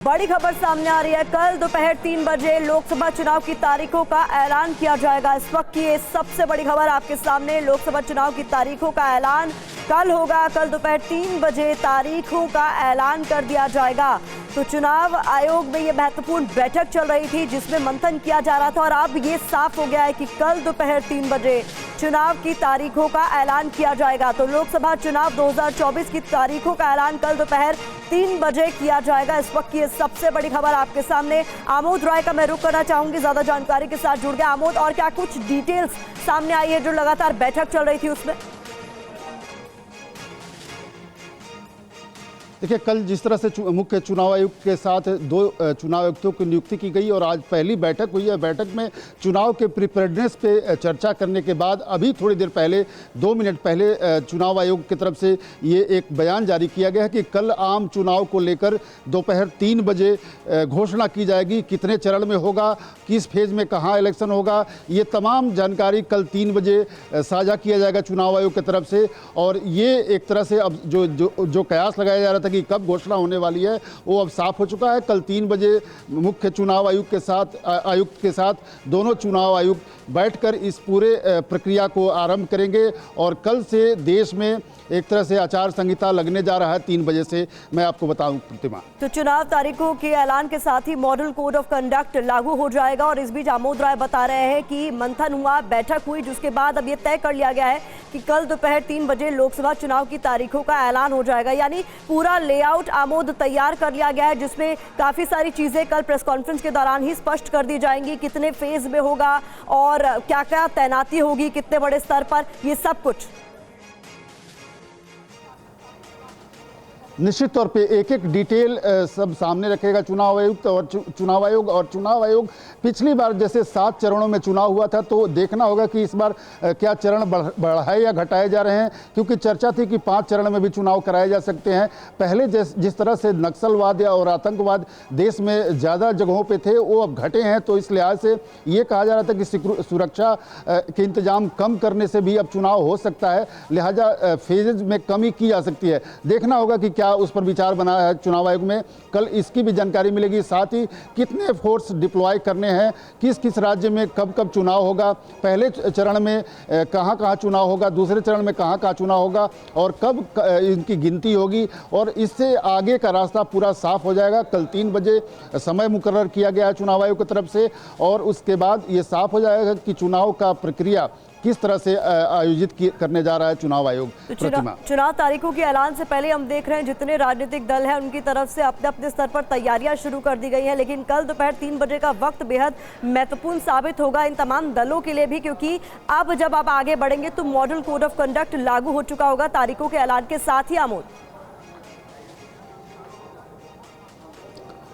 बड़ी खबर सामने आ रही है। कल दोपहर 3 बजे लोकसभा चुनाव की तारीखों का ऐलान किया जाएगा। इस वक्त की ये सबसे बड़ी खबर आपके सामने। लोकसभा चुनाव की तारीखों का ऐलान कल होगा। कल दोपहर 3 बजे तारीखों का ऐलान कर दिया जाएगा। तो चुनाव आयोग में ये महत्वपूर्ण बैठक चल रही थी जिसमें मंथन किया जा रहा था और अब ये साफ हो गया है कि कल दोपहर 3 बजे चुनाव की तारीखों का ऐलान किया जाएगा। तो लोकसभा चुनाव 2024 की तारीखों का ऐलान कल दोपहर 3 बजे किया जाएगा। इस वक्त की ये सबसे बड़ी खबर आपके सामने। आमोद राय का मैं रुख करना चाहूंगी, ज्यादा जानकारी के साथ जुड़ गया। आमोद, और क्या कुछ डिटेल्स सामने आई है जो लगातार बैठक चल रही थी उसमें? देखिए, कल जिस तरह से मुख्य चुनाव आयुक्त के साथ 2 चुनाव आयुक्तों की नियुक्ति की गई और आज पहली बैठक हुई है। बैठक में चुनाव के प्रिपेयर्डनेस पे चर्चा करने के बाद अभी थोड़ी देर पहले 2 मिनट पहले चुनाव आयोग की तरफ से ये एक बयान जारी किया गया है कि कल आम चुनाव को लेकर दोपहर 3 बजे घोषणा की जाएगी। कितने चरण में होगा, किस फेज में कहाँ इलेक्शन होगा, ये तमाम जानकारी कल 3 बजे साझा किया जाएगा चुनाव आयोग की तरफ से। और ये एक तरह से अब जो कयास लगाया जा रहा था कि कब घोषणा होने वाली है वो अब साफ हो चुका है। कल 3 बजे मुख्य चुनाव आयुक्त के साथ दोनों चुनाव आयुक्त बैठकर इस पूरे प्रक्रिया को आरंभ करेंगे और कल से देश में एक तरह से आचार संहिता लगने जा रहा है 3 बजे से। मैं आपको बताऊं प्रतिमा, तो चुनाव तारीखों के ऐलान के साथ ही मॉडल कोड ऑफ कंडक्ट लागू हो जाएगा। और इस बीच आमोद राय बता रहे हैं कि मंथन हुआ, बैठक हुई, जिसके बाद अब ये तय कर लिया गया है कि कल दोपहर 3 बजे लोकसभा चुनाव की तारीखों का ऐलान हो जाएगा। यानी पूरा लेआउट आमोद तैयार कर लिया गया है जिसमें काफी सारी चीजें कल प्रेस कॉन्फ्रेंस के दौरान ही स्पष्ट कर दी जाएंगी। कितने फेज में होगा और क्या क्या तैनाती होगी, कितने बड़े स्तर पर, ये सब कुछ निश्चित तौर पे एक एक डिटेल सब सामने रखेगा चुनाव आयुक्त और चुनाव आयोग। और चुनाव आयोग पिछली बार जैसे 7 चरणों में चुनाव हुआ था, तो देखना होगा कि इस बार क्या चरण बढ़ाए या घटाए जा रहे हैं, क्योंकि चर्चा थी कि 5 चरण में भी चुनाव कराए जा सकते हैं। पहले जिस तरह से नक्सलवाद और आतंकवाद देश में ज़्यादा जगहों पर थे वो अब घटे हैं। तो इस लिहाज से ये कहा जा रहा था कि सुरक्षा के इंतजाम कम करने से भी अब चुनाव हो सकता है, लिहाजा फेजेज में कमी की जा सकती है। देखना होगा कि क्या उस पर विचार बना है चुनाव आयोग में, कल इसकी भी जानकारी मिलेगी। साथ ही कितने फोर्स डिप्लॉय करने हैं, किस किस राज्य में कब कब चुनाव होगा, पहले चरण में कहां कहां चुनाव होगा, दूसरे चरण में कहां कहां चुनाव होगा और कब इनकी गिनती होगी, और इससे आगे का रास्ता पूरा साफ हो जाएगा। कल 3 बजे समय मुकर्रर किया गया है चुनाव आयोग की तरफ से और उसके बाद ये साफ हो जाएगा कि चुनाव का प्रक्रिया किस तरह से आयोजित करने जा रहा है चुनाव आयोग। तो चुनाव तारीखों के ऐलान से पहले हम देख रहे हैं जितने राजनीतिक दल हैं उनकी तरफ से अपने अपने स्तर पर तैयारियां शुरू कर दी गई हैं। लेकिन कल दोपहर 3 बजे का वक्त बेहद महत्वपूर्ण साबित होगा इन तमाम दलों के लिए भी, क्योंकि अब जब आप आगे बढ़ेंगे तो मॉडल कोड ऑफ कंडक्ट लागू हो चुका होगा तारीखों के ऐलान के साथ ही। आमोद,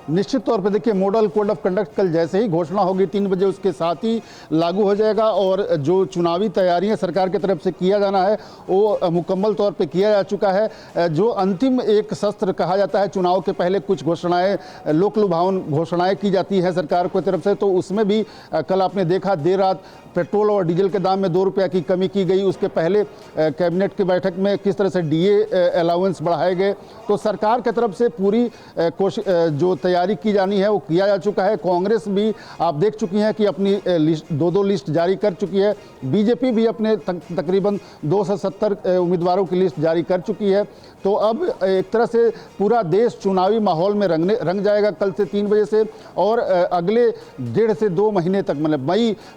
निश्चित तौर पे देखिए, मॉडल कोड ऑफ कंडक्ट कल जैसे ही घोषणा होगी 3 बजे उसके साथ ही लागू हो जाएगा और जो चुनावी तैयारियां सरकार की तरफ से किया जाना है वो मुकम्मल तौर पे किया जा चुका है। जो अंतिम एक शस्त्र कहा जाता है, चुनाव के पहले कुछ घोषणाएं, लोक लुभावन घोषणाएं की जाती हैं सरकार की तरफ से, तो उसमें भी कल आपने देखा देर रात पेट्रोल और डीजल के दाम में 2 रुपया की कमी की गई। उसके पहले कैबिनेट की बैठक में किस तरह से डीए अलाउंस बढ़ाए गए। तो सरकार की तरफ से पूरी कोशिश जो तैयारी की जानी है वो किया जा चुका है। कांग्रेस भी आप देख चुकी हैं कि अपनी लिस्ट 2-2 लिस्ट जारी कर चुकी है। बीजेपी भी अपने तकरीबन 270 उम्मीदवारों की लिस्ट जारी कर चुकी है। तो अब एक तरह से पूरा देश चुनावी माहौल में रंग जाएगा कल से 3 बजे से और अगले 1.5 से 2 महीने तक, मतलब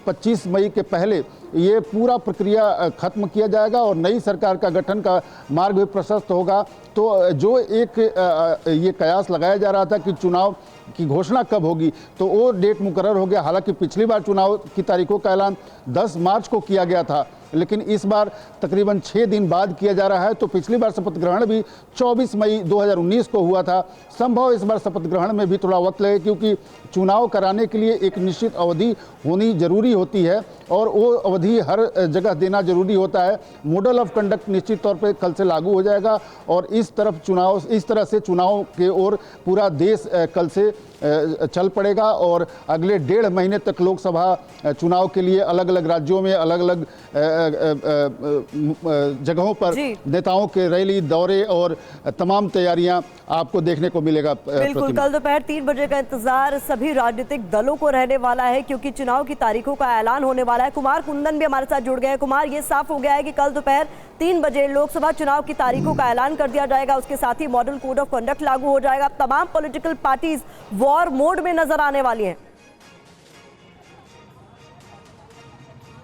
25 मई के पहले ये पूरा प्रक्रिया खत्म किया जाएगा और नई सरकार का गठन का मार्ग भी प्रशस्त होगा। तो जो एक ये कयास लगाया जा रहा था कि चुनाव की घोषणा कब होगी, तो वो डेट मुकर्रर हो गया। हालांकि पिछली बार चुनाव की तारीखों का ऐलान 10 मार्च को किया गया था, लेकिन इस बार तकरीबन 6 दिन बाद किया जा रहा है। तो पिछली बार शपथ ग्रहण भी 24 मई 2019 को हुआ था। संभव इस बार शपथ ग्रहण में भी थोड़ा वक्त लगे, क्योंकि चुनाव कराने के लिए एक निश्चित अवधि होनी जरूरी होती है और वो अवधि हर जगह देना जरूरी होता है। मॉडल ऑफ कंडक्ट निश्चित तौर पर कल से लागू हो जाएगा और इस तरह से चुनाव के ओर पूरा देश कल से चल पड़ेगा और अगले 1.5 महीने तक लोकसभा चुनाव के लिए अलग अलग राज्यों में अलग अलग जगहों पर नेताओं के रैली दौरे और तमाम तैयारियां आपको देखने को मिलेगा। बिल्कुल, कल दोपहर 3 बजे का इंतजार सभी राजनीतिक दलों को रहने वाला है क्योंकि चुनाव की तारीखों का ऐलान होने वाला है। कुमार कुंदन भी हमारे साथ जुड़ गए हैं। कुमार, ये साफ हो गया है कि कल दोपहर 3 बजे लोकसभा चुनाव की तारीखों का ऐलान कर दिया जाएगा। उसके साथ ही मॉडल कोड ऑफ कंडक्ट लागू हो जाएगा। तमाम पॉलिटिकल पार्टीज वॉर मोड में नजर आने वाली हैं।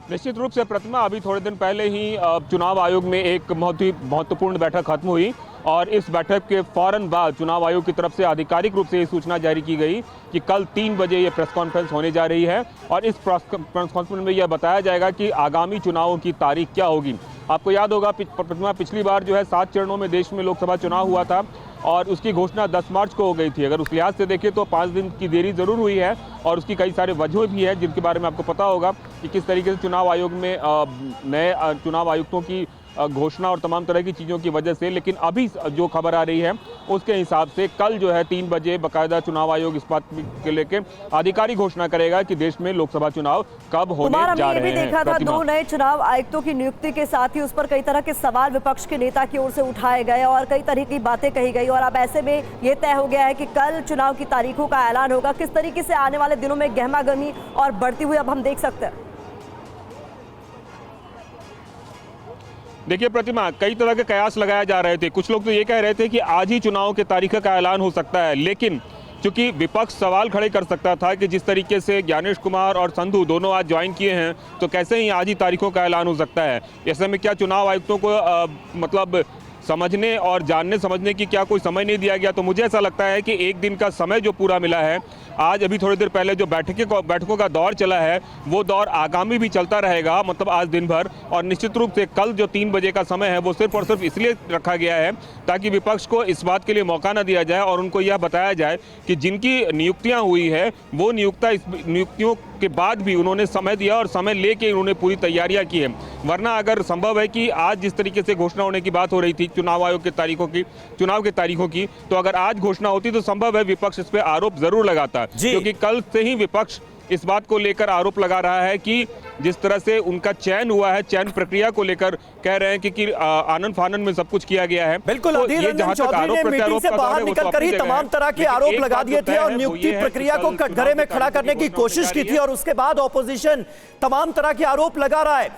निश्चित रूप से प्रतिमा, अभी थोड़े दिन पहले ही चुनाव आयोग में एक बहुत ही महत्वपूर्ण बैठक खत्म हुई और इस बैठक के फौरन बाद चुनाव आयोग की तरफ से आधिकारिक रूप से ये सूचना जारी की गई कि कल 3 बजे ये प्रेस कॉन्फ्रेंस होने जा रही है और इस प्रेस कॉन्फ्रेंस में यह बताया जाएगा कि आगामी चुनावों की तारीख क्या होगी। आपको याद होगा प्रतिमा, पिछली बार जो है 7 चरणों में देश में लोकसभा चुनाव हुआ था और उसकी घोषणा 10 मार्च को हो गई थी। अगर उस लिहाज से देखें तो 5 दिन की देरी जरूर हुई है और उसकी कई सारे वजह भी है जिनके बारे में आपको पता होगा कि किस तरीके से चुनाव आयोग में नए चुनाव आयुक्तों की घोषणा और तमाम तरह की चीज़ों की वजह से। लेकिन अभी जो खबर आ रही है उसके हिसाब से कल जो है 3 बजे बाकायदा चुनाव आयोग इस बात के लेके आधिकारिक घोषणा करेगा कि देश में लोकसभा चुनाव कब होने जा रहे हैं। देखा था 2 नए चुनाव आयुक्तों की नियुक्ति के साथ ही उस पर कई तरह के सवाल विपक्ष के नेता की ओर से उठाए गए और कई तरह की बातें कही गई और अब ऐसे में ये तय हो गया है कि कल चुनाव की तारीखों का ऐलान होगा। किस तरीके से आने वाले दिनों में गहमागहमी और बढ़ती हुई अब हम देख सकते हैं। देखिए प्रतिमा, कई तरह के कयास लगाए जा रहे थे। कुछ लोग तो ये कह रहे थे कि आज ही चुनाव की तारीख का ऐलान हो सकता है, लेकिन चूंकि विपक्ष सवाल खड़े कर सकता था कि जिस तरीके से ज्ञानेश कुमार और संधू दोनों आज ज्वाइन किए हैं तो कैसे ही आज ही तारीखों का ऐलान हो सकता है। ऐसे में क्या चुनाव आयुक्तों को मतलब समझने और जानने समझने की क्या कोई समय नहीं दिया गया? तो मुझे ऐसा लगता है कि एक दिन का समय जो पूरा मिला है, आज अभी थोड़ी देर पहले जो बैठकों का दौर चला है वो दौर आगामी भी चलता रहेगा, मतलब आज दिन भर। और निश्चित रूप से कल जो 3 बजे का समय है वो सिर्फ और सिर्फ इसलिए रखा गया है ताकि विपक्ष को इस बात के लिए मौका न दिया जाए और उनको यह बताया जाए कि जिनकी नियुक्तियां हुई है वो नियुक्तियों के बाद भी उन्होंने समय दिया और समय लेके उन्होंने पूरी तैयारियां की है। वरना अगर संभव है कि आज जिस तरीके से घोषणा होने की बात हो रही थी चुनाव आयोग की तारीखों की, चुनाव की तारीखों की, तो अगर आज घोषणा होती तो संभव है विपक्ष इस पे आरोप जरूर लगाता, क्योंकि कल से ही विपक्ष इस बात को लेकर आरोप लगा रहा है कि जिस तरह से उनका चयन हुआ है, चयन प्रक्रिया को लेकर कह रहे हैं कि आनंद फानन में सब कुछ किया गया है। बिल्कुल, तो अधीर रंजन चौधरी ने मीटिंग से बाहर निकलकर ही तमाम तरह के आरोप लगा दिए थे और नियुक्ति प्रक्रिया को कटघरे में खड़ा करने की कोशिश की थी और उसके बाद ऑपोजिशन तमाम तरह के आरोप लगा रहा है।